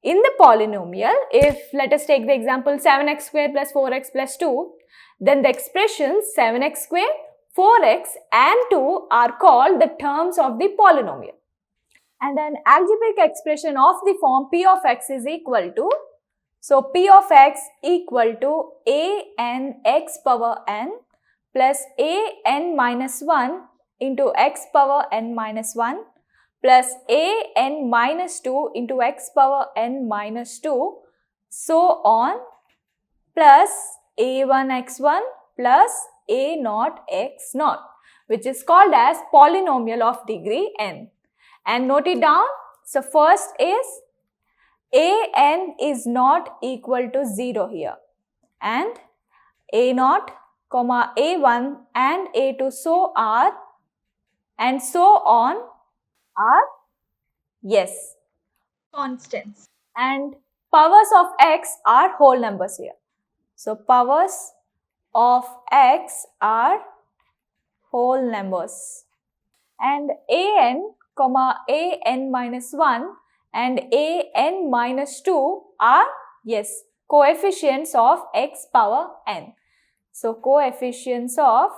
In the polynomial, if let us take the example 7x square plus 4x plus 2, then the expressions 7x square, 4x and 2 are called the terms of the polynomial. And an algebraic expression of the form p of x is equal to, so p of x equal to a n x power n plus a n minus 1 into x power n minus 1 plus a n minus 2 into x power n minus 2, so on, plus a1 x1 plus a naught x naught, which is called as polynomial of degree n. And note it down. So first is a n is not equal to 0 here, and a naught comma a1 and a2 so on are, yes, constants, and powers of x are whole numbers here. So powers of x are whole numbers, and an comma a n minus 1 and a n minus 2 are, yes, coefficients of x power n. So coefficients of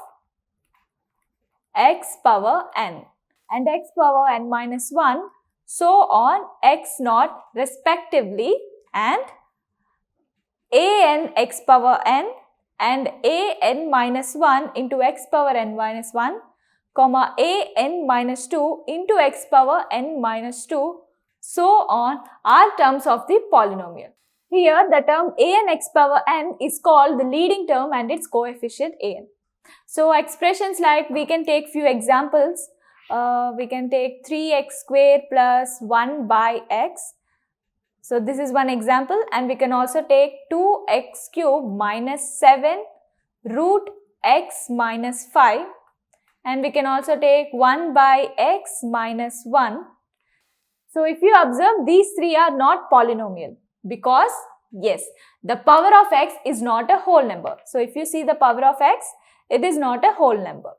x power n, and x power n minus 1, so on x naught respectively, and a n x power n and a n minus 1 into x power n minus 1, comma a n minus 2 into x power n minus 2, so on are terms of the polynomial. Here the term a n x power n is called the leading term and its coefficient a n. So expressions like, we can take few examples. We can take 3x square plus 1 by x. So this is one example, and we can also take 2x cube minus 7 root x minus 5, and we can also take 1 by x minus 1. So if you observe, these three are not polynomial because, yes, the power of x is not a whole number. So if you see the power of x, it is not a whole number.